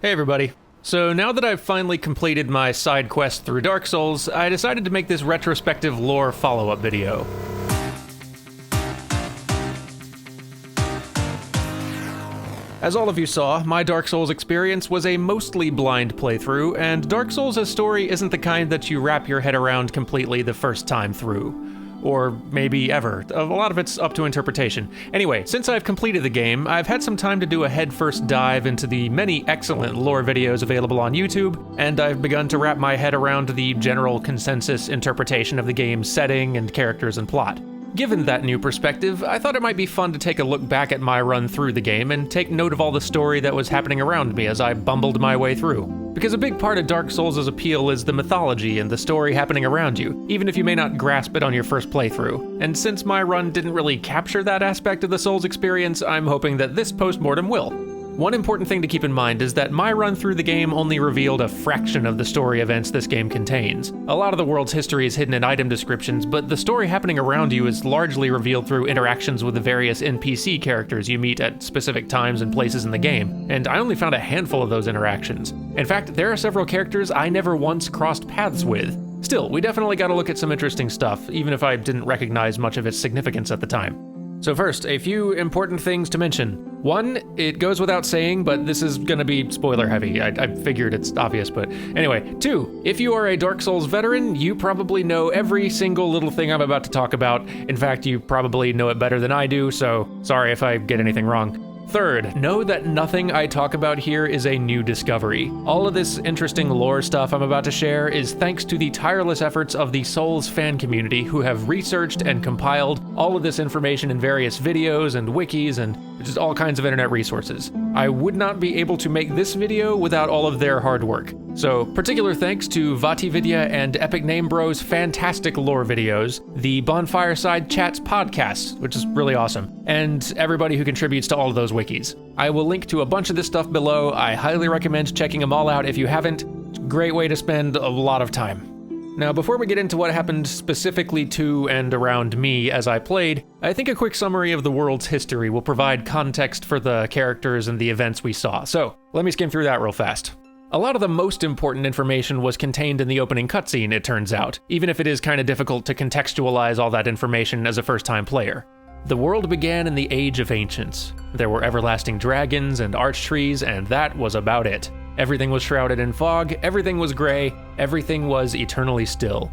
Hey everybody. So now that I've finally completed my side quest through Dark Souls, I decided to make this retrospective lore follow-up video. As all of you saw, my Dark Souls experience was a mostly blind playthrough, and Dark Souls' story isn't the kind that you wrap your head around completely the first time through. Or maybe ever. A lot of it's up to interpretation. Anyway, since I've completed the game, I've had some time to do a headfirst dive into the many excellent lore videos available on YouTube, and I've begun to wrap my head around the general consensus interpretation of the game's setting and characters and plot. Given that new perspective, I thought it might be fun to take a look back at my run through the game and take note of all the story that was happening around me as I bumbled my way through. Because a big part of Dark Souls' appeal is the mythology and the story happening around you, even if you may not grasp it on your first playthrough. And since my run didn't really capture that aspect of the Souls experience, I'm hoping that this postmortem will. One important thing to keep in mind is that my run through the game only revealed a fraction of the story events this game contains. A lot of the world's history is hidden in item descriptions, but the story happening around you is largely revealed through interactions with the various NPC characters you meet at specific times and places in the game, and I only found a handful of those interactions. In fact, there are several characters I never once crossed paths with. Still, we definitely got to look at some interesting stuff, even if I didn't recognize much of its significance at the time. So first, a few important things to mention. One, it goes without saying, but this is gonna be spoiler heavy. I figured it's obvious, but anyway. Two, if you are a Dark Souls veteran, you probably know every single little thing I'm about to talk about. In fact, you probably know it better than I do, so sorry if I get anything wrong. Third, know that nothing I talk about here is a new discovery. All of this interesting lore stuff I'm about to share is thanks to the tireless efforts of the Souls fan community who have researched and compiled all of this information in various videos and wikis and just all kinds of internet resources. I would not be able to make this video without all of their hard work. So, particular thanks to VatiVidya and Epic Name Bro's fantastic lore videos, the Bonfireside Chats podcast, which is really awesome, and everybody who contributes to all of those wikis. I will link to a bunch of this stuff below. I highly recommend checking them all out if you haven't. It's a great way to spend a lot of time. Now, before we get into what happened specifically to and around me as I played, I think a quick summary of the world's history will provide context for the characters and the events we saw. So, let me skim through that real fast. A lot of the most important information was contained in the opening cutscene, it turns out, even if it is kind of difficult to contextualize all that information as a first-time player. The world began in the Age of Ancients. There were everlasting dragons and arch trees, and that was about it. Everything was shrouded in fog, everything was gray, everything was eternally still.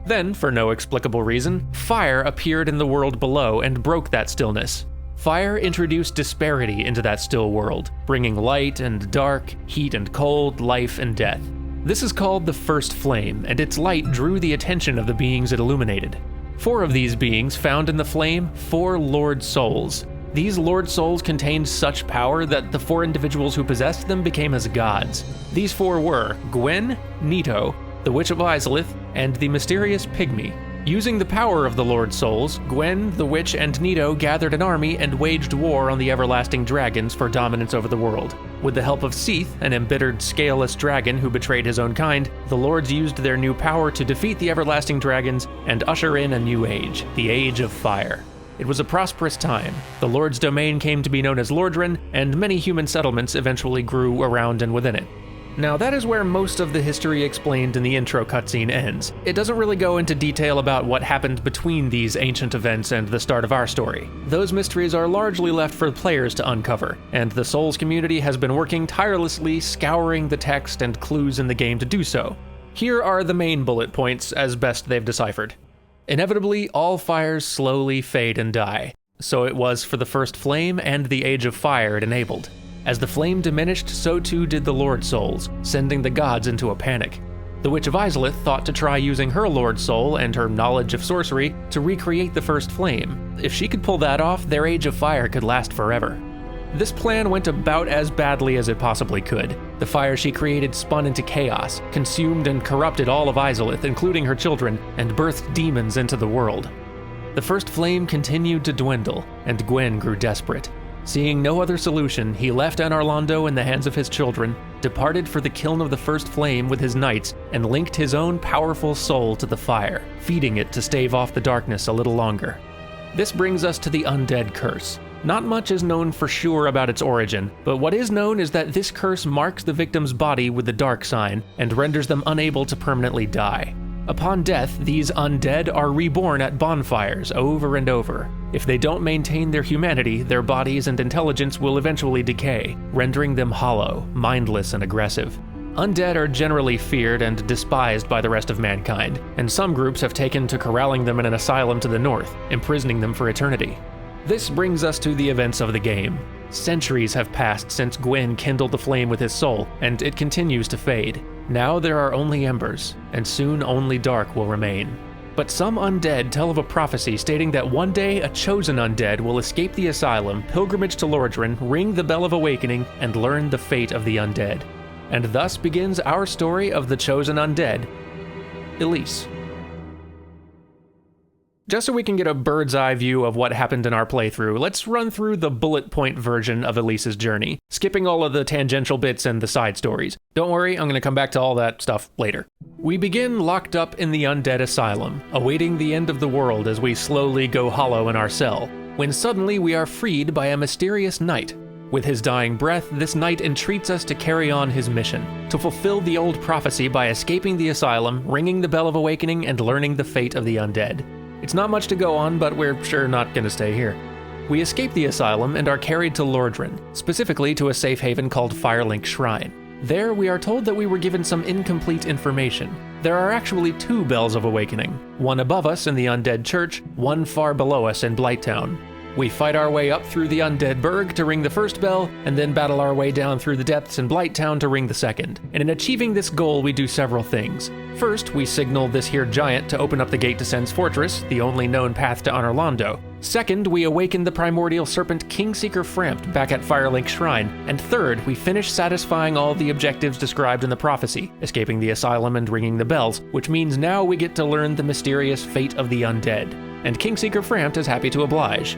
Then, for no explicable reason, fire appeared in the world below and broke that stillness. Fire introduced disparity into that still world, bringing light and dark, heat and cold, life and death. This is called the First Flame, and its light drew the attention of the beings it illuminated. 4 of these beings found in the flame 4 Lord Souls. These Lord Souls contained such power that the 4 individuals who possessed them became as gods. These 4 were Gwen, Nito, the Witch of Izalith, and the mysterious Pygmy. Using the power of the Lord Souls, Gwen, the Witch, and Nito gathered an army and waged war on the everlasting dragons for dominance over the world. With the help of Seath, an embittered, scaleless dragon who betrayed his own kind, the Lords used their new power to defeat the everlasting dragons and usher in a new age, the Age of Fire. It was a prosperous time. The Lord's domain came to be known as Lordran, and many human settlements eventually grew around and within it. Now that is where most of the history explained in the intro cutscene ends. It doesn't really go into detail about what happened between these ancient events and the start of our story. Those mysteries are largely left for players to uncover, and the Souls community has been working tirelessly scouring the text and clues in the game to do so. Here are the main bullet points as best they've deciphered. Inevitably, all fires slowly fade and die. So it was for the First Flame and the Age of Fire it enabled. As the flame diminished, so too did the Lord Souls, sending the gods into a panic. The Witch of Izalith thought to try using her Lord Soul and her knowledge of sorcery to recreate the First Flame. If she could pull that off, their Age of Fire could last forever. This plan went about as badly as it possibly could. The fire she created spun into chaos, consumed and corrupted all of Izalith, including her children, and birthed demons into the world. The First Flame continued to dwindle, and Gwen grew desperate. Seeing no other solution, he left Anor Londo in the hands of his children, departed for the kiln of the First Flame with his knights, and linked his own powerful soul to the fire, feeding it to stave off the darkness a little longer. This brings us to the Undead Curse. Not much is known for sure about its origin, but what is known is that this curse marks the victim's body with the dark sign and renders them unable to permanently die. Upon death, these undead are reborn at bonfires over and over. If they don't maintain their humanity, their bodies and intelligence will eventually decay, rendering them hollow, mindless, and aggressive. Undead are generally feared and despised by the rest of mankind, and some groups have taken to corralling them in an asylum to the north, imprisoning them for eternity. This brings us to the events of the game. Centuries have passed since Gwyn kindled the flame with his soul, and it continues to fade. Now there are only embers, and soon only dark will remain. But some undead tell of a prophecy stating that one day a chosen undead will escape the asylum, pilgrimage to Lordran, ring the Bell of Awakening, and learn the fate of the undead. And thus begins our story of the chosen undead, Elise. Just so we can get a bird's eye view of what happened in our playthrough, let's run through the bullet point version of Elise's journey, skipping all of the tangential bits and the side stories. Don't worry, I'm going to come back to all that stuff later. We begin locked up in the undead asylum, awaiting the end of the world as we slowly go hollow in our cell, when suddenly we are freed by a mysterious knight. With his dying breath, this knight entreats us to carry on his mission, to fulfill the old prophecy by escaping the asylum, ringing the Bell of Awakening, and learning the fate of the undead. It's not much to go on, but we're sure not gonna stay here. We escape the asylum and are carried to Lordran, specifically to a safe haven called Firelink Shrine. There, we are told that we were given some incomplete information. There are actually 2 Bells of Awakening, one above us in the Undead Church, one far below us in Blighttown. We fight our way up through the Undead Burg to ring the first bell, and then battle our way down through the depths in Blighttown to ring the second. And in achieving this goal, we do several things. First, we signal this here giant to open up the gate to Sen's Fortress, the only known path to Anorlando. Second, we awaken the primordial serpent Kingseeker Frampt back at Firelink Shrine. And third, we finish satisfying all the objectives described in the prophecy, escaping the asylum and ringing the bells, which means now we get to learn the mysterious fate of the undead. And Kingseeker Frampt is happy to oblige.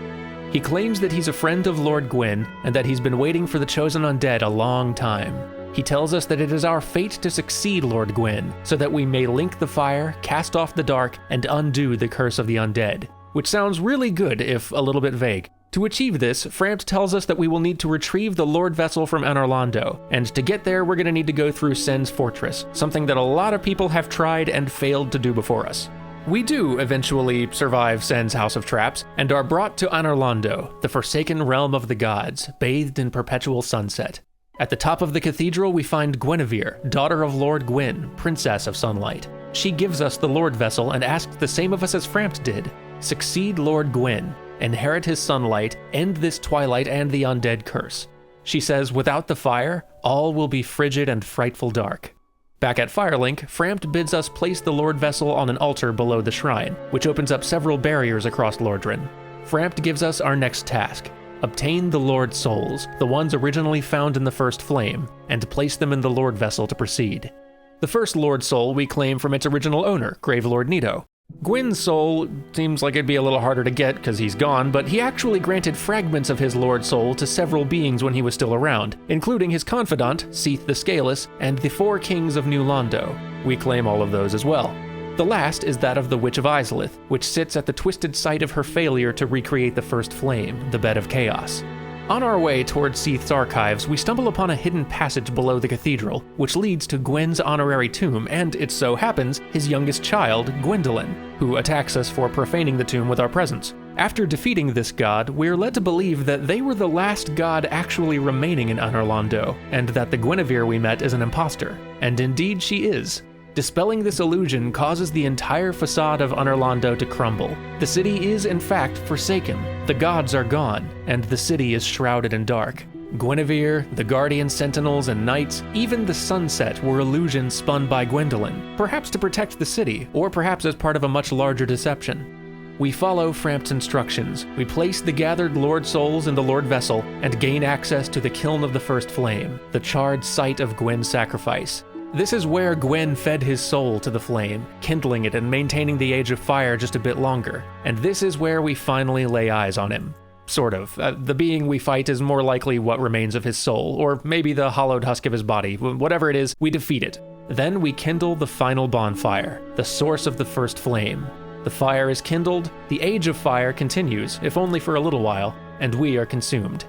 He claims that he's a friend of Lord Gwyn, and that he's been waiting for the chosen undead a long time. He tells us that it is our fate to succeed Lord Gwyn, so that we may link the fire, cast off the dark, and undo the curse of the undead. Which sounds really good, if a little bit vague. To achieve this, Frampt tells us that we will need to retrieve the Lord Vessel from Anorlando, and to get there we're going to need to go through Sen's Fortress, something that a lot of people have tried and failed to do before us. We do eventually survive Sen's House of Traps, and are brought to Anorlando, the forsaken realm of the gods, bathed in perpetual sunset. At the top of the cathedral we find Guinevere, daughter of Lord Gwyn, Princess of Sunlight. She gives us the Lord Vessel and asks the same of us as Frampt did. Succeed Lord Gwyn, inherit his sunlight, end this twilight and the undead curse. She says without the fire, all will be frigid and frightful dark. Back at Firelink, Frampt bids us place the Lord Vessel on an altar below the shrine, which opens up several barriers across Lordran. Frampt gives us our next task. Obtain the Lord Souls, the ones originally found in the first flame, and place them in the Lord Vessel to proceed. The first Lord Soul we claim from its original owner, Gravelord Nito. Gwyn's soul seems like it'd be a little harder to get because he's gone, but he actually granted fragments of his Lord Soul to several beings when he was still around, including his confidant, Seath the Scaleless, and the 4 kings of New Londo. We claim all of those as well. The last is that of the Witch of Izalith, which sits at the twisted site of her failure to recreate the first flame, the Bed of Chaos. On our way towards Seath's archives, we stumble upon a hidden passage below the cathedral, which leads to Gwyn's honorary tomb and, it so happens, his youngest child, Gwendolyn, who attacks us for profaning the tomb with our presence. After defeating this god, we're led to believe that they were the last god actually remaining in Anorlando, and that the Guinevere we met is an imposter. And indeed she is. Dispelling this illusion causes the entire facade of Anorlando to crumble. The city is, in fact, forsaken. The gods are gone, and the city is shrouded in dark. Guinevere, the guardian sentinels and knights, even the sunset were illusions spun by Gwendolyn, perhaps to protect the city, or perhaps as part of a much larger deception. We follow Frampt's instructions. We place the gathered Lord Souls in the Lord Vessel, and gain access to the Kiln of the First Flame, the charred site of Gwyn's sacrifice. This is where Gwyn fed his soul to the flame, kindling it and maintaining the Age of Fire just a bit longer. And this is where we finally lay eyes on him. Sort of. The being we fight is more likely what remains of his soul, or maybe the hollowed husk of his body. Whatever it is, we defeat it. Then we kindle the final bonfire, the source of the first flame. The fire is kindled, the Age of Fire continues, if only for a little while, and we are consumed.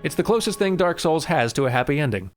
It's the closest thing Dark Souls has to a happy ending.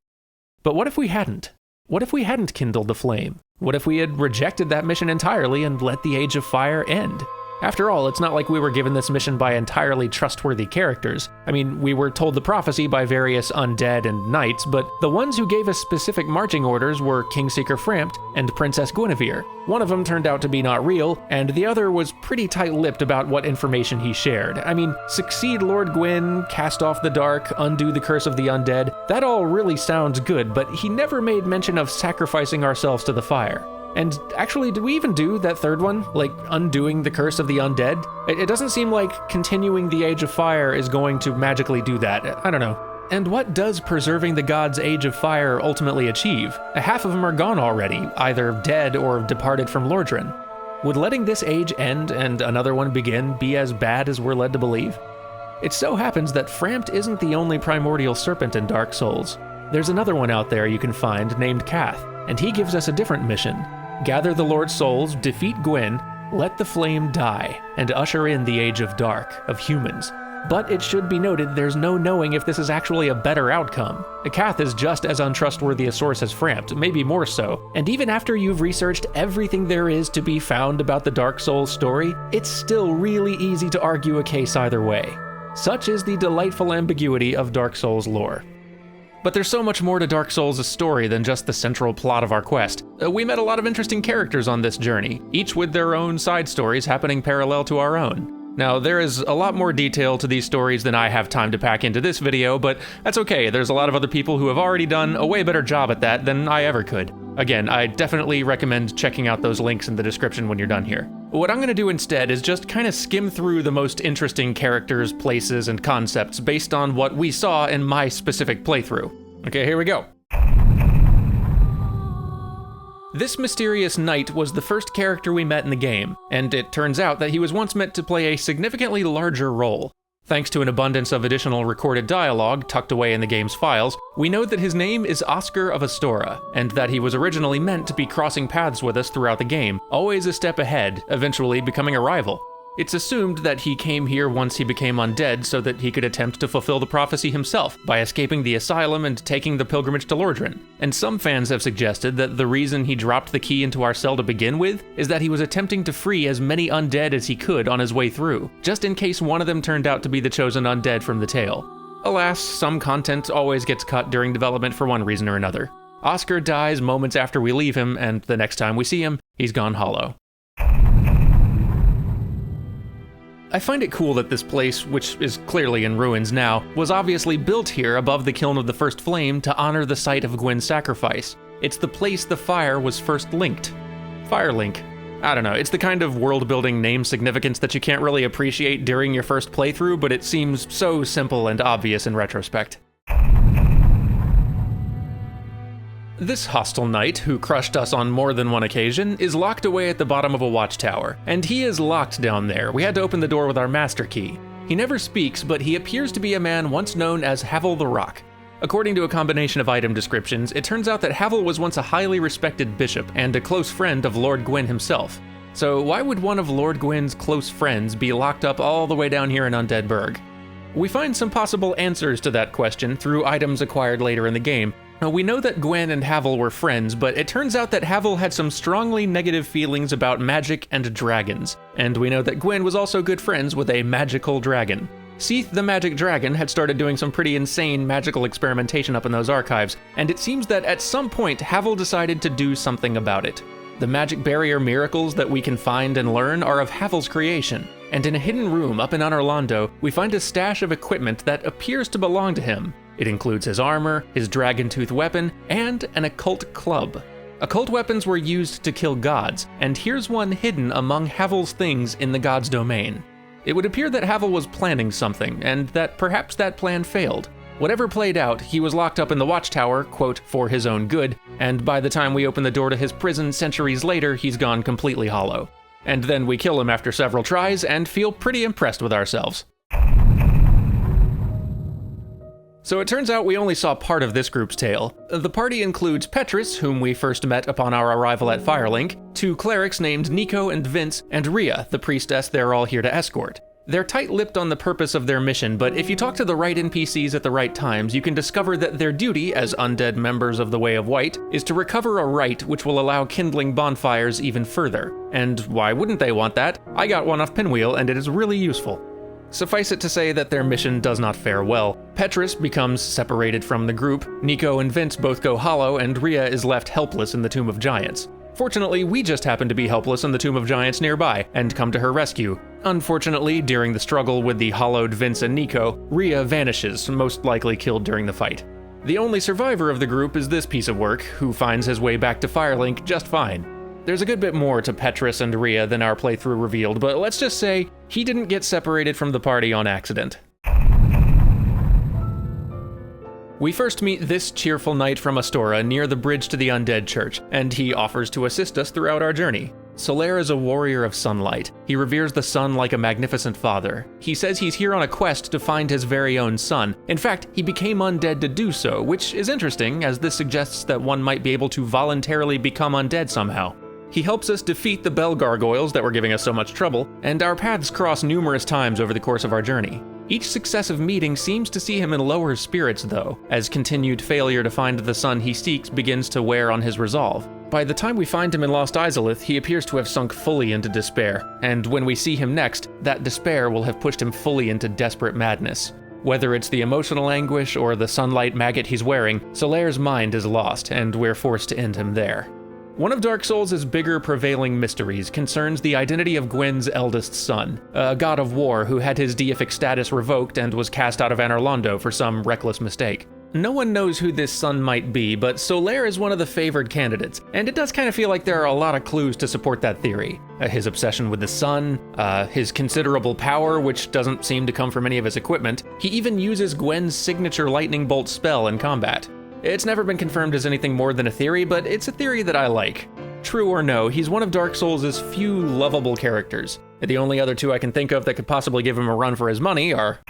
But what if we hadn't? What if we hadn't kindled the flame? What if we had rejected that mission entirely and let the Age of Fire end? After all, it's not like we were given this mission by entirely trustworthy characters. I mean, we were told the prophecy by various undead and knights, but the ones who gave us specific marching orders were Kingseeker Frampt and Princess Guinevere. One of them turned out to be not real, and the other was pretty tight-lipped about what information he shared. I mean, succeed Lord Gwyn, cast off the dark, undo the curse of the undead, that all really sounds good, but he never made mention of sacrificing ourselves to the fire. And actually, did we even do that third one? Like, undoing the curse of the undead? It doesn't seem like continuing the Age of Fire is going to magically do that. I don't know. And what does preserving the gods' Age of Fire ultimately achieve? Half of them are gone already, either dead or departed from Lordran. Would letting this age end and another one begin be as bad as we're led to believe? It so happens that Frampt isn't the only primordial serpent in Dark Souls. There's another one out there you can find named Kath, and he gives us a different mission. Gather the Lord's souls, defeat Gwyn, let the flame die, and usher in the Age of Dark, of humans. But it should be noted there's no knowing if this is actually a better outcome. Kath is just as untrustworthy a source as Frampt, maybe more so, and even after you've researched everything there is to be found about the Dark Souls story, it's still really easy to argue a case either way. Such is the delightful ambiguity of Dark Souls lore. But there's so much more to Dark Souls' story than just the central plot of our quest. We met a lot of interesting characters on this journey, each with their own side stories happening parallel to our own. Now, there is a lot more detail to these stories than I have time to pack into this video, but that's okay, there's a lot of other people who have already done a way better job at that than I ever could. Again, I definitely recommend checking out those links in the description when you're done here. What I'm going to do instead is just kind of skim through the most interesting characters, places, and concepts based on what we saw in my specific playthrough. Okay, here we go. This mysterious knight was the first character we met in the game, and it turns out that he was once meant to play a significantly larger role. Thanks to an abundance of additional recorded dialogue tucked away in the game's files, we know that his name is Oscar of Astora, and that he was originally meant to be crossing paths with us throughout the game, always a step ahead, eventually becoming a rival. It's assumed that he came here once he became undead so that he could attempt to fulfill the prophecy himself by escaping the asylum and taking the pilgrimage to Lordran. And some fans have suggested that the reason he dropped the key into our cell to begin with is that he was attempting to free as many undead as he could on his way through, just in case one of them turned out to be the chosen undead from the tale. Alas, some content always gets cut during development for one reason or another. Oscar dies moments after we leave him, and the next time we see him, he's gone hollow. I find it cool that this place, which is clearly in ruins now, was obviously built here above the Kiln of the First Flame to honor the site of Gwyn's sacrifice. It's the place the fire was first linked. Firelink. I don't know, it's the kind of world-building name significance that you can't really appreciate during your first playthrough, but it seems so simple and obvious in retrospect. This hostile knight, who crushed us on more than one occasion, is locked away at the bottom of a watchtower, and he is locked down there. We had to open the door with our master key. He never speaks, but he appears to be a man once known as Havel the Rock. According to a combination of item descriptions, it turns out that Havel was once a highly respected bishop and a close friend of Lord Gwyn himself. So why would one of Lord Gwyn's close friends be locked up all the way down here in Undead Burg? We find some possible answers to that question through items acquired later in the game. Now, we know that Gwyn and Havel were friends, but it turns out that Havel had some strongly negative feelings about magic and dragons, and we know that Gwyn was also good friends with a magical dragon. Seath the Magic Dragon had started doing some pretty insane magical experimentation up in those archives, and it seems that at some point Havel decided to do something about it. The magic barrier miracles that we can find and learn are of Havel's creation, and in a hidden room up in Unorlando, we find a stash of equipment that appears to belong to him. It includes his armor, his dragon tooth weapon, and an occult club. Occult weapons were used to kill gods, and here's one hidden among Havel's things in the god's domain. It would appear that Havel was planning something, and that perhaps that plan failed. Whatever played out, he was locked up in the watchtower, quote, for his own good, and by the time we open the door to his prison centuries later, he's gone completely hollow. And then we kill him after several tries and feel pretty impressed with ourselves. So it turns out we only saw part of this group's tale. The party includes Petrus, whom we first met upon our arrival at Firelink, two clerics named Nico and Vince, and Rhea, the priestess they're all here to escort. They're tight-lipped on the purpose of their mission, but if you talk to the right NPCs at the right times, you can discover that their duty as undead members of the Way of White is to recover a rite which will allow kindling bonfires even further. And why wouldn't they want that? I got one off Pinwheel, and it is really useful. Suffice it to say that their mission does not fare well. Petrus becomes separated from the group, Nico and Vince both go hollow, and Rhea is left helpless in the Tomb of Giants. Fortunately, we just happen to be helpless in the Tomb of Giants nearby, and come to her rescue. Unfortunately, during the struggle with the hollowed Vince and Nico, Rhea vanishes, most likely killed during the fight. The only survivor of the group is this piece of work, who finds his way back to Firelink just fine. There's a good bit more to Petrus and Rhea than our playthrough revealed, but let's just say, he didn't get separated from the party on accident. We first meet this cheerful knight from Astora near the bridge to the Undead Church, and he offers to assist us throughout our journey. Solaire is a warrior of sunlight. He reveres the sun like a magnificent father. He says he's here on a quest to find his very own son. In fact, he became undead to do so, which is interesting, as this suggests that one might be able to voluntarily become undead somehow. He helps us defeat the bell gargoyles that were giving us so much trouble, and our paths cross numerous times over the course of our journey. Each successive meeting seems to see him in lower spirits though, as continued failure to find the son he seeks begins to wear on his resolve. By the time we find him in Lost Izalith, he appears to have sunk fully into despair, and when we see him next, that despair will have pushed him fully into desperate madness. Whether it's the emotional anguish or the sunlight maggot he's wearing, Solaire's mind is lost, and we're forced to end him there. One of Dark Souls' bigger prevailing mysteries concerns the identity of Gwyn's eldest son, a god of war who had his deific status revoked and was cast out of Anor Londo for some reckless mistake. No one knows who this son might be, but Solaire is one of the favored candidates, and it does kind of feel like there are a lot of clues to support that theory. His obsession with the sun, his considerable power, which doesn't seem to come from any of his equipment. He even uses Gwyn's signature lightning bolt spell in combat. It's never been confirmed as anything more than a theory, but it's a theory that I like. True or no, he's one of Dark Souls' few lovable characters. The only other two I can think of that could possibly give him a run for his money are...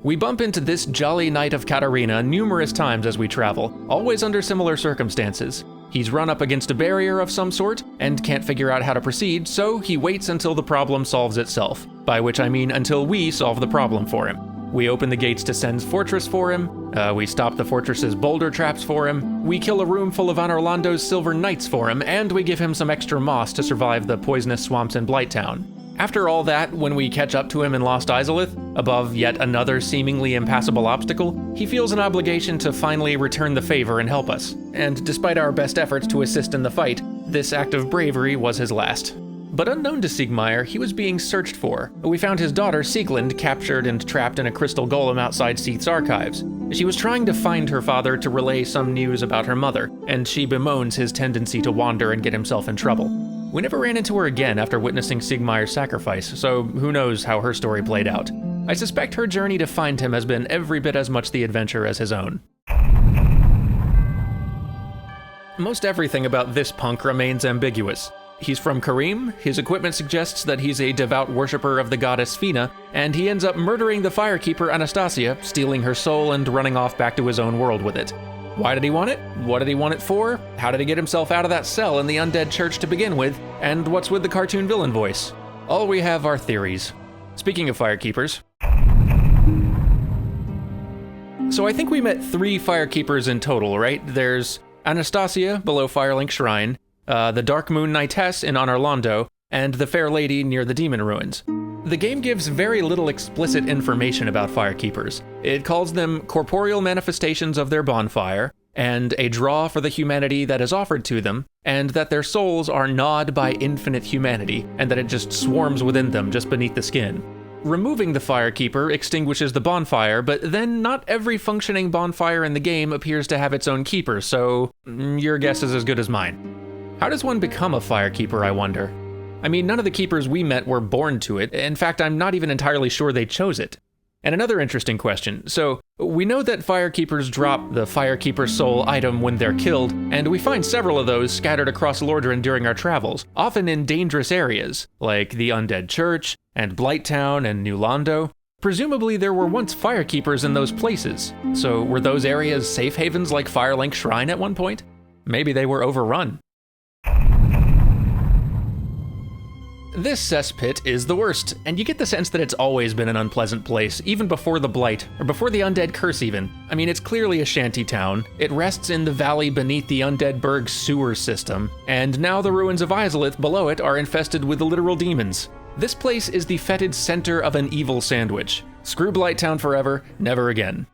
We bump into this jolly knight of Katarina numerous times as we travel, always under similar circumstances. He's run up against a barrier of some sort, and can't figure out how to proceed, so he waits until the problem solves itself. By which I mean until we solve the problem for him. We open the gates to Sen's fortress for him, we stop the fortress's boulder traps for him, we kill a room full of Anor Londo's silver knights for him, and we give him some extra moss to survive the poisonous swamps in Blighttown. After all that, when we catch up to him in Lost Izalith, above yet another seemingly impassable obstacle, he feels an obligation to finally return the favor and help us. And despite our best efforts to assist in the fight, this act of bravery was his last. But unknown to Siegmeyer, he was being searched for. We found his daughter, Sieglind, captured and trapped in a crystal golem outside Seath's archives. She was trying to find her father to relay some news about her mother, and she bemoans his tendency to wander and get himself in trouble. We never ran into her again after witnessing Siegmeyer's sacrifice, so who knows how her story played out. I suspect her journey to find him has been every bit as much the adventure as his own. Most everything about this punk remains ambiguous. He's from Karim, his equipment suggests that he's a devout worshipper of the goddess Fina, and he ends up murdering the firekeeper Anastasia, stealing her soul and running off back to his own world with it. Why did he want it? What did he want it for? How did he get himself out of that cell in the undead church to begin with? And what's with the cartoon villain voice? All we have are theories. Speaking of firekeepers... So I think we met 3 firekeepers in total, right? There's Anastasia below Firelink Shrine, the Dark Moon Knightess in Anor Londo, and the Fair Lady near the Demon Ruins. The game gives very little explicit information about firekeepers. It calls them corporeal manifestations of their bonfire, and a draw for the humanity that is offered to them, and that their souls are gnawed by infinite humanity, and that it just swarms within them just beneath the skin. Removing the firekeeper extinguishes the bonfire, but then not every functioning bonfire in the game appears to have its own keeper, so your guess is as good as mine. How does one become a firekeeper, I wonder? I mean, none of the keepers we met were born to it. In fact, I'm not even entirely sure they chose it. And another interesting question. So, we know that firekeepers drop the firekeeper soul item when they're killed, and we find several of those scattered across Lordran during our travels, often in dangerous areas, like the Undead Church, and Blighttown, and New Londo. Presumably there were once firekeepers in those places, so were those areas safe havens like Firelink Shrine at one point? Maybe they were overrun. This cesspit is the worst, and you get the sense that it's always been an unpleasant place, even before the Blight, or before the Undead Curse even. I mean, it's clearly a shanty town. It rests in the valley beneath the Undead Burg sewer system, and now the ruins of Izalith below it are infested with literal demons. This place is the fetid center of an evil sandwich. Screw Blighttown forever, never again.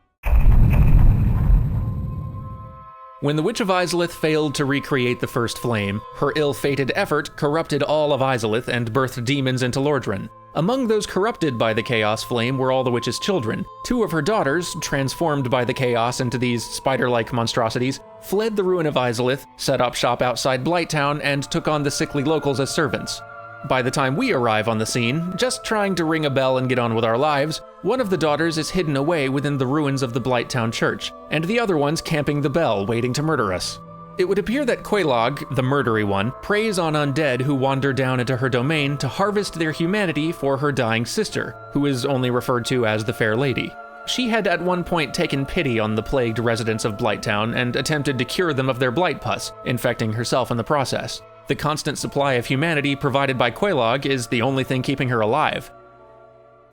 When the Witch of Izalith failed to recreate the First Flame, her ill-fated effort corrupted all of Izalith and birthed demons into Lordran. Among those corrupted by the Chaos Flame were all the witch's children. 2 of her daughters, transformed by the chaos into these spider-like monstrosities, fled the ruin of Izalith, set up shop outside Blighttown, and took on the sickly locals as servants. By the time we arrive on the scene, just trying to ring a bell and get on with our lives, one of the daughters is hidden away within the ruins of the Blighttown church, and the other one's camping the bell, waiting to murder us. It would appear that Quelaag, the murdery one, preys on undead who wander down into her domain to harvest their humanity for her dying sister, who is only referred to as the Fair Lady. She had at one point taken pity on the plagued residents of Blighttown and attempted to cure them of their blight pus, infecting herself in the process. The constant supply of humanity provided by Quelaag is the only thing keeping her alive.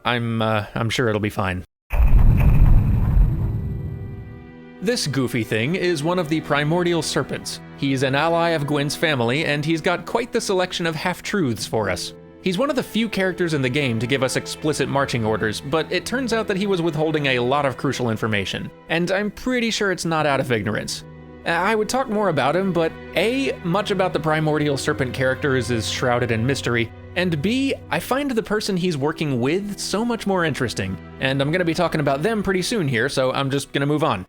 I'm sure it'll be fine. This goofy thing is one of the primordial serpents. He's an ally of Gwyn's family, and he's got quite the selection of half-truths for us. He's one of the few characters in the game to give us explicit marching orders, but it turns out that he was withholding a lot of crucial information, and I'm pretty sure it's not out of ignorance. I would talk more about him, but A, much about the primordial serpent characters is shrouded in mystery, and B, I find the person he's working with so much more interesting, and I'm gonna be talking about them pretty soon here, so I'm just gonna move on.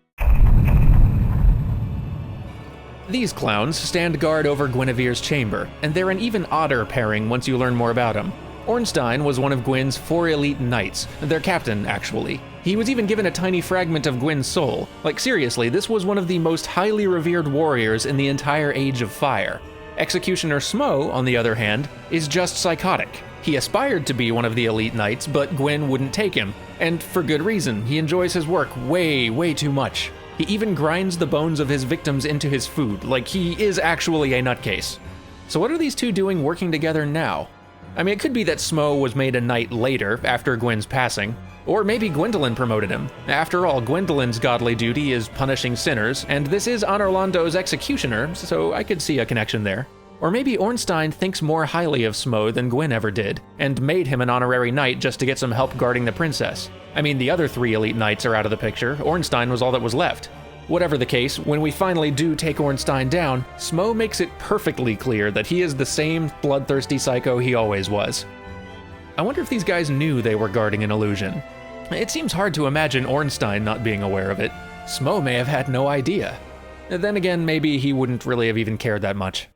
These clowns stand guard over Guinevere's chamber, and they're an even odder pairing once you learn more about them. Ornstein was one of Gwyn's 4 elite knights, their captain, actually. He was even given a tiny fragment of Gwyn's soul. Like seriously, this was one of the most highly revered warriors in the entire Age of Fire. Executioner Smo, on the other hand, is just psychotic. He aspired to be one of the elite knights, but Gwyn wouldn't take him. And for good reason, he enjoys his work way too much. He even grinds the bones of his victims into his food, like he is actually a nutcase. So what are these two doing working together now? I mean, it could be that Smo was made a knight later, after Gwyn's passing. Or maybe Gwendolyn promoted him. After all, Gwendolyn's godly duty is punishing sinners, and this is Anorlando's executioner, so I could see a connection there. Or maybe Ornstein thinks more highly of Smo than Gwyn ever did, and made him an honorary knight just to get some help guarding the princess. I mean, the other 3 elite knights are out of the picture. Ornstein was all that was left. Whatever the case, when we finally do take Ornstein down, Smo makes it perfectly clear that he is the same bloodthirsty psycho he always was. I wonder if these guys knew they were guarding an illusion. It seems hard to imagine Ornstein not being aware of it. Smo may have had no idea. Then again, maybe he wouldn't really have even cared that much.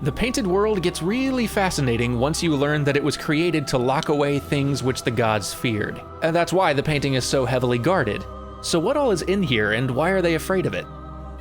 The Painted World gets really fascinating once you learn that it was created to lock away things which the gods feared. And that's why the painting is so heavily guarded. So what all is in here, and why are they afraid of it?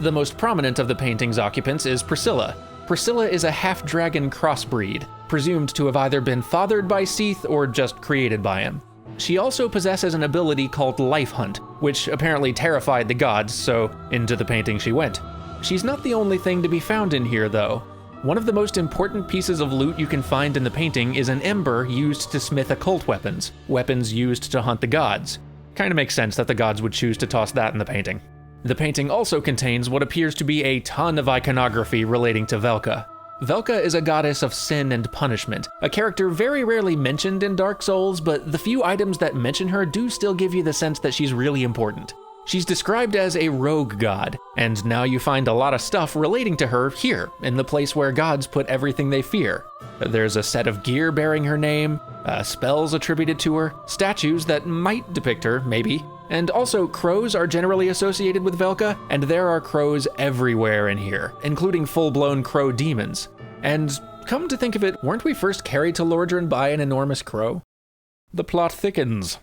The most prominent of the painting's occupants is Priscilla. Priscilla is a half-dragon crossbreed, presumed to have either been fathered by Seath or just created by him. She also possesses an ability called Life Hunt, which apparently terrified the gods, so into the painting she went. She's not the only thing to be found in here, though. One of the most important pieces of loot you can find in the painting is an ember used to smith occult weapons, weapons used to hunt the gods. Kinda makes sense that the gods would choose to toss that in the painting. The painting also contains what appears to be a ton of iconography relating to Velka. Velka is a goddess of sin and punishment, a character very rarely mentioned in Dark Souls, but the few items that mention her do still give you the sense that she's really important. She's described as a rogue god, and now you find a lot of stuff relating to her here, in the place where gods put everything they fear. There's a set of gear bearing her name, spells attributed to her, statues that might depict her, maybe, and also crows are generally associated with Velka, and there are crows everywhere in here, including full-blown crow demons. And come to think of it, weren't we first carried to Lordran by an enormous crow? The plot thickens.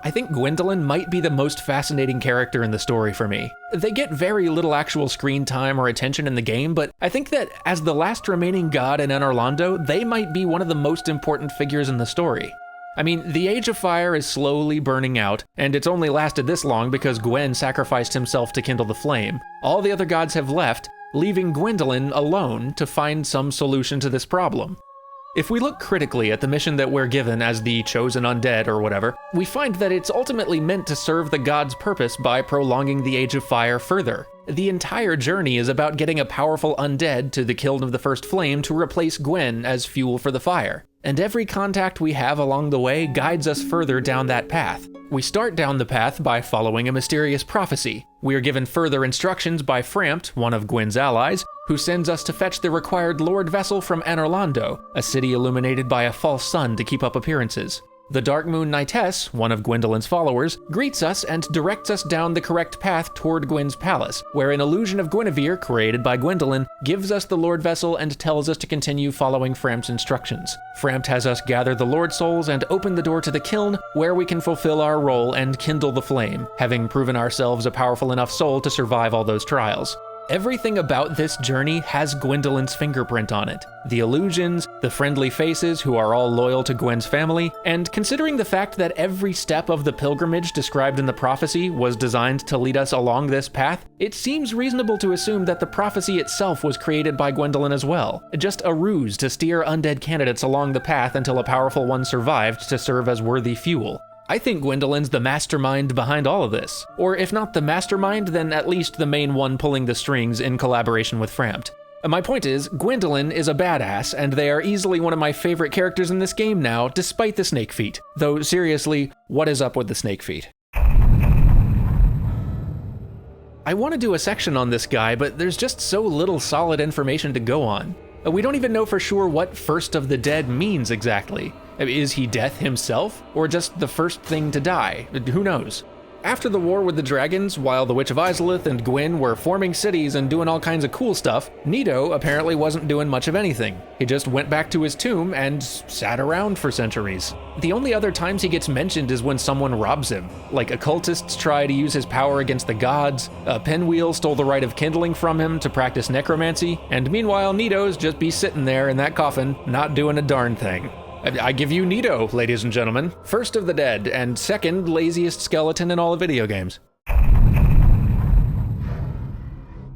I think Gwendolyn might be the most fascinating character in the story for me. They get very little actual screen time or attention in the game, but I think that as the last remaining god in Anorlando, they might be one of the most important figures in the story. I mean, the Age of Fire is slowly burning out, and it's only lasted this long because Gwyn sacrificed himself to kindle the flame. All the other gods have left, leaving Gwendolyn alone to find some solution to this problem. If we look critically at the mission that we're given as the chosen undead or whatever, we find that it's ultimately meant to serve the god's purpose by prolonging the Age of Fire further. The entire journey is about getting a powerful undead to the Kiln of the First Flame to replace Gwen as fuel for the fire. And every contact we have along the way guides us further down that path. We start down the path by following a mysterious prophecy. We are given further instructions by Frampt, one of Gwen's allies, who sends us to fetch the required Lord Vessel from Anorlando, a city illuminated by a false sun to keep up appearances. The Dark Moon Knightess, one of Gwendolyn's followers, greets us and directs us down the correct path toward Gwen's palace, where an illusion of Guinevere, created by Gwendolyn, gives us the Lord Vessel and tells us to continue following Frampt's instructions. Frampt has us gather the Lord Souls and open the door to the Kiln, where we can fulfill our role and kindle the flame, having proven ourselves a powerful enough soul to survive all those trials. Everything about this journey has Gwendolyn's fingerprint on it. The illusions, the friendly faces who are all loyal to Gwen's family, and considering the fact that every step of the pilgrimage described in the prophecy was designed to lead us along this path, it seems reasonable to assume that the prophecy itself was created by Gwendolyn as well, just a ruse to steer undead candidates along the path until a powerful one survived to serve as worthy fuel. I think Gwendolyn's the mastermind behind all of this. Or if not the mastermind, then at least the main one pulling the strings in collaboration with Frampt. My point is, Gwendolyn is a badass, and they are easily one of my favorite characters in this game now, despite the snake feet. Though seriously, what is up with the snake feet? I want to do a section on this guy, but there's just so little solid information to go on. We don't even know for sure what First of the Dead means exactly. Is he death himself, or just the first thing to die? Who knows? After the war with the dragons, while the Witch of Izalith and Gwyn were forming cities and doing all kinds of cool stuff, Nito apparently wasn't doing much of anything. He just went back to his tomb and sat around for centuries. The only other times he gets mentioned is when someone robs him. Like occultists try to use his power against the gods, a pinwheel stole the rite of kindling from him to practice necromancy, and meanwhile Nito's just be sitting there in that coffin, not doing a darn thing. I give you Nito, ladies and gentlemen. First of the dead, and second laziest skeleton in all of video games.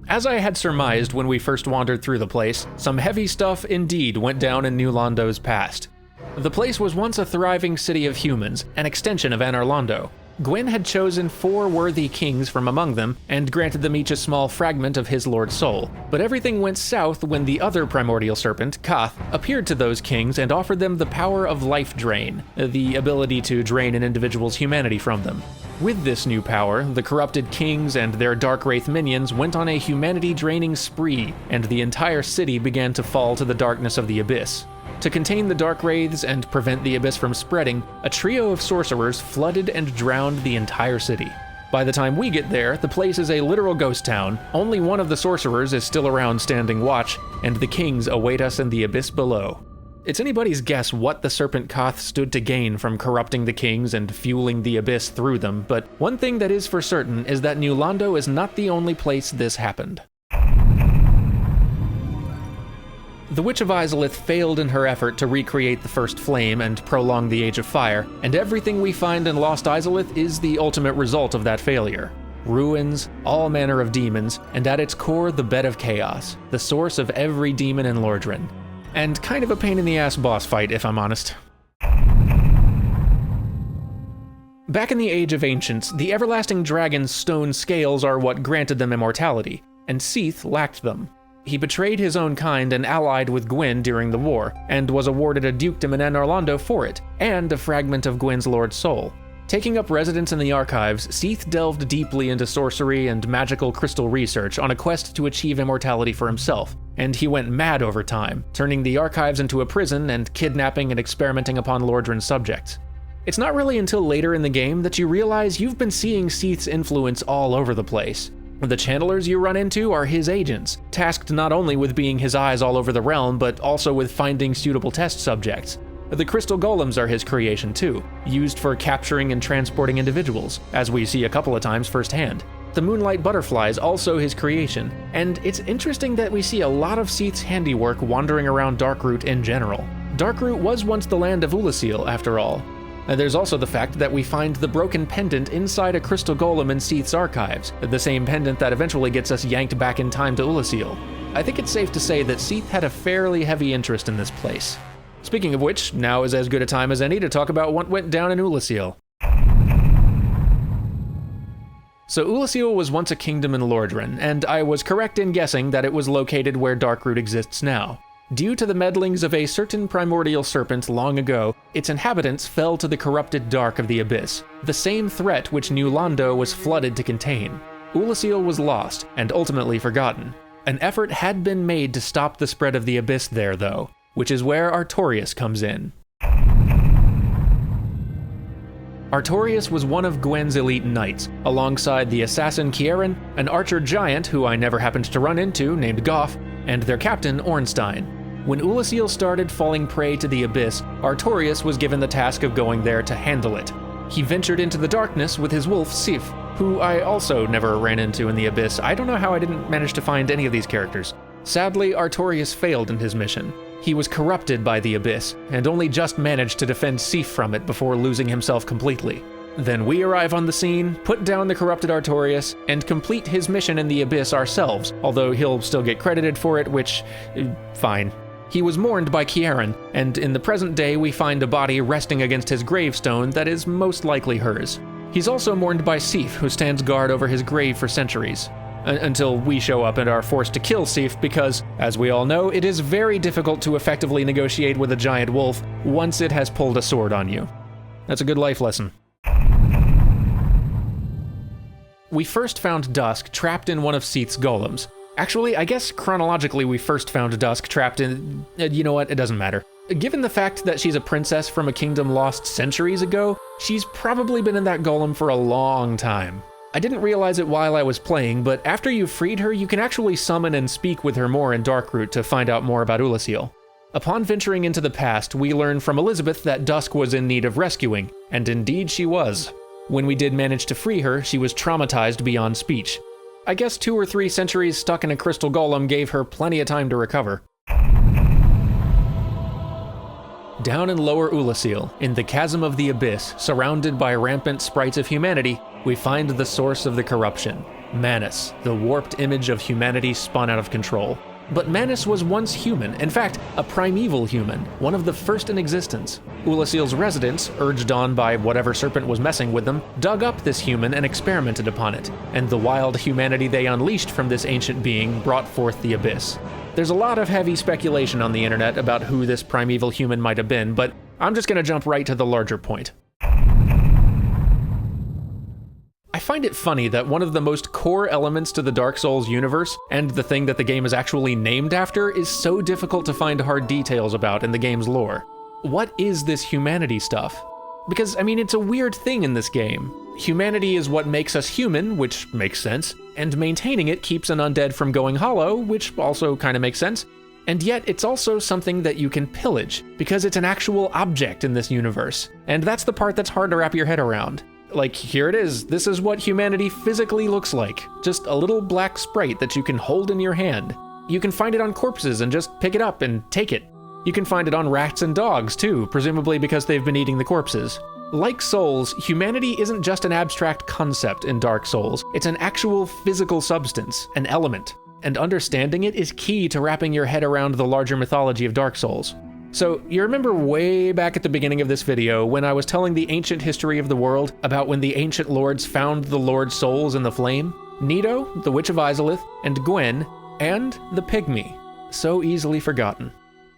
As I had surmised when we first wandered through the place, some heavy stuff indeed went down in New Lando's past. The place was once a thriving city of humans, an extension of Anorlando. Gwyn had chosen 4 worthy kings from among them, and granted them each a small fragment of his Lord Soul. But everything went south when the other primordial serpent, Koth, appeared to those kings and offered them the power of life drain, the ability to drain an individual's humanity from them. With this new power, the corrupted kings and their dark wraith minions went on a humanity-draining spree, and the entire city began to fall to the darkness of the abyss. To contain the dark wraiths and prevent the abyss from spreading, a trio of sorcerers flooded and drowned the entire city. By the time we get there, the place is a literal ghost town, only one of the sorcerers is still around standing watch, and the kings await us in the abyss below. It's anybody's guess what the Serpent Koth stood to gain from corrupting the kings and fueling the abyss through them, but one thing that is for certain is that New Lando is not the only place this happened. The Witch of Izalith failed in her effort to recreate the First Flame and prolong the Age of Fire, and everything we find in Lost Izalith is the ultimate result of that failure. Ruins, all manner of demons, and at its core the Bed of Chaos, the source of every demon in Lordran. And kind of a pain in the ass boss fight, if I'm honest. Back in the Age of Ancients, the everlasting dragon's stone scales are what granted them immortality, and Seath lacked them. He betrayed his own kind and allied with Gwyn during the war, and was awarded a dukedom in Anorlando for it, and a fragment of Gwyn's Lord Soul. Taking up residence in the archives, Seath delved deeply into sorcery and magical crystal research on a quest to achieve immortality for himself, and he went mad over time, turning the archives into a prison and kidnapping and experimenting upon Lordran's subjects. It's not really until later in the game that you realize you've been seeing Seath's influence all over the place. The channelers you run into are his agents, tasked not only with being his eyes all over the realm, but also with finding suitable test subjects. The crystal golems are his creation too, used for capturing and transporting individuals, as we see a couple of times firsthand. The moonlight butterflies also his creation, and it's interesting that we see a lot of Seath's handiwork wandering around Darkroot in general. Darkroot was once the land of Ulasil, after all. And there's also the fact that we find the broken pendant inside a crystal golem in Seath's archives, the same pendant that eventually gets us yanked back in time to Ulasil. I think it's safe to say that Seath had a fairly heavy interest in this place. Speaking of which, now is as good a time as any to talk about what went down in Ulasil. So Ulasil was once a kingdom in Lordran, and I was correct in guessing that it was located where Darkroot exists now. Due to the meddlings of a certain primordial serpent long ago, its inhabitants fell to the corrupted dark of the abyss, the same threat which New Londo was flooded to contain. Ulasil was lost, and ultimately forgotten. An effort had been made to stop the spread of the abyss there, though, which is where Artorias comes in. Artorias was one of Gwen's elite knights, alongside the assassin Kieran, an archer giant who I never happened to run into named Goff, and their captain Ornstein. When Ulasil started falling prey to the abyss, Artorias was given the task of going there to handle it. He ventured into the darkness with his wolf Sif, who I also never ran into in the abyss. I don't know how I didn't manage to find any of these characters. Sadly, Artorias failed in his mission. He was corrupted by the abyss, and only just managed to defend Sif from it before losing himself completely. Then we arrive on the scene, put down the corrupted Artorias, and complete his mission in the abyss ourselves, although he'll still get credited for it, which, fine. He was mourned by Kieran, and in the present day we find a body resting against his gravestone that is most likely hers. He's also mourned by Sif, who stands guard over his grave for centuries. Until we show up and are forced to kill Sif because, as we all know, it is very difficult to effectively negotiate with a giant wolf once it has pulled a sword on you. That's a good life lesson. We first found Dusk trapped in one of Seath's golems. Actually, I guess chronologically we first found Dusk trapped in... you know what, it doesn't matter. Given the fact that she's a princess from a kingdom lost centuries ago, she's probably been in that golem for a long time. I didn't realize it while I was playing, but after you've freed her, you can actually summon and speak with her more in Darkroot to find out more about Ulasil. Upon venturing into the past, we learn from Elizabeth that Dusk was in need of rescuing, and indeed she was. When we did manage to free her, she was traumatized beyond speech. I guess 2 or 3 centuries stuck in a crystal golem gave her plenty of time to recover. Down in Lower Ulasil, in the chasm of the abyss, surrounded by rampant sprites of humanity, we find the source of the corruption, Manus, the warped image of humanity spun out of control. But Manus was once human, in fact, a primeval human, one of the first in existence. Ulasil's residents, urged on by whatever serpent was messing with them, dug up this human and experimented upon it, and the wild humanity they unleashed from this ancient being brought forth the abyss. There's a lot of heavy speculation on the internet about who this primeval human might have been, but I'm just gonna jump right to the larger point. I find it funny that one of the most core elements to the Dark Souls universe, and the thing that the game is actually named after, is so difficult to find hard details about in the game's lore. What is this humanity stuff? Because, I mean, it's a weird thing in this game. Humanity is what makes us human, which makes sense, and maintaining it keeps an undead from going hollow, which also kind of makes sense. And yet it's also something that you can pillage, because it's an actual object in this universe. And that's the part that's hard to wrap your head around. Like, here it is. This is what humanity physically looks like. Just a little black sprite that you can hold in your hand. You can find it on corpses and just pick it up and take it. You can find it on rats and dogs too, presumably because they've been eating the corpses. Like Souls, humanity isn't just an abstract concept in Dark Souls. It's an actual physical substance, an element. And understanding it is key to wrapping your head around the larger mythology of Dark Souls. So, you remember way back at the beginning of this video when I was telling the ancient history of the world about when the ancient lords found the Lord's souls in the flame? Nito, the Witch of Izalith, and Gwen, and the Pygmy. So easily forgotten.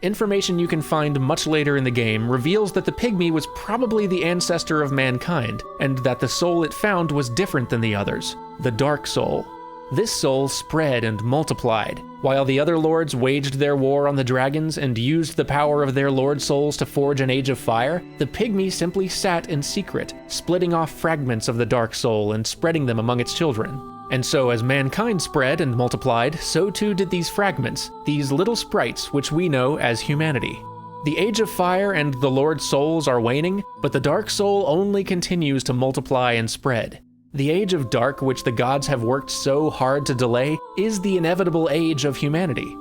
Information you can find much later in the game reveals that the Pygmy was probably the ancestor of mankind, and that the soul it found was different than the others, the Dark Soul. This soul spread and multiplied. While the other lords waged their war on the dragons and used the power of their lord souls to forge an age of fire, the Pygmy simply sat in secret, splitting off fragments of the Dark Soul and spreading them among its children. And so as mankind spread and multiplied, so too did these fragments, these little sprites which we know as humanity. The Age of Fire and the Lord's souls are waning, but the Dark Soul only continues to multiply and spread. The Age of Dark, which the gods have worked so hard to delay, is the inevitable age of humanity.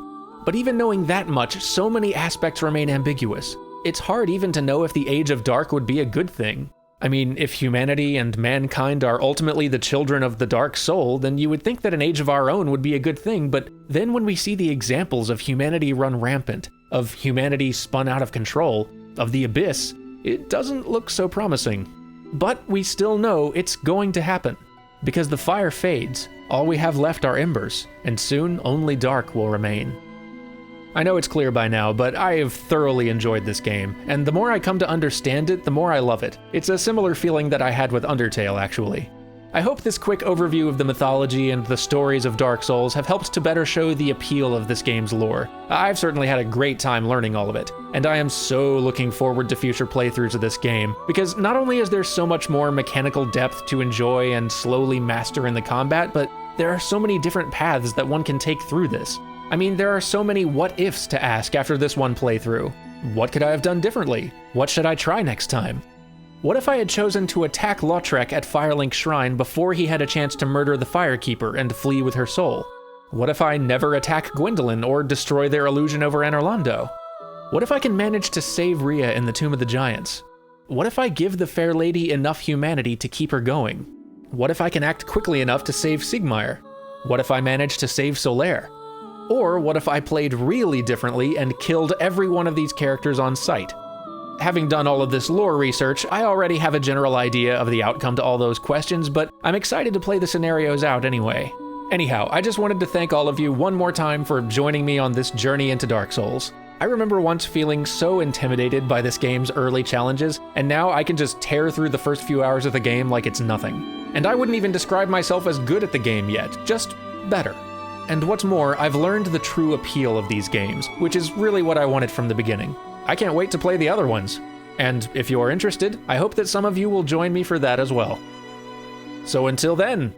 But even knowing that much, so many aspects remain ambiguous. It's hard even to know if the Age of Dark would be a good thing. I mean, if humanity and mankind are ultimately the children of the Dark Soul, then you would think that an Age of our own would be a good thing, but then when we see the examples of humanity run rampant, of humanity spun out of control, of the Abyss, it doesn't look so promising. But we still know it's going to happen. Because the fire fades, all we have left are embers, and soon only dark will remain. I know it's clear by now, but I have thoroughly enjoyed this game, and the more I come to understand it, the more I love it. It's a similar feeling that I had with Undertale, actually. I hope this quick overview of the mythology and the stories of Dark Souls have helped to better show the appeal of this game's lore. I've certainly had a great time learning all of it, and I am so looking forward to future playthroughs of this game, because not only is there so much more mechanical depth to enjoy and slowly master in the combat, but there are so many different paths that one can take through this. I mean, there are so many what-ifs to ask after this one playthrough. What could I have done differently? What should I try next time? What if I had chosen to attack Lautrec at Firelink Shrine before he had a chance to murder the Firekeeper and flee with her soul? What if I never attack Gwendolyn or destroy their illusion over Anorlando? What if I can manage to save Rhea in the Tomb of the Giants? What if I give the fair lady enough humanity to keep her going? What if I can act quickly enough to save Sigmar? What if I manage to save Solaire? Or what if I played really differently and killed every one of these characters on sight? Having done all of this lore research, I already have a general idea of the outcome to all those questions, but I'm excited to play the scenarios out anyway. Anyhow, I just wanted to thank all of you one more time for joining me on this journey into Dark Souls. I remember once feeling so intimidated by this game's early challenges, and now I can just tear through the first few hours of the game like it's nothing. And I wouldn't even describe myself as good at the game yet, just better. And what's more, I've learned the true appeal of these games, which is really what I wanted from the beginning. I can't wait to play the other ones. And if you're interested, I hope that some of you will join me for that as well. So until then,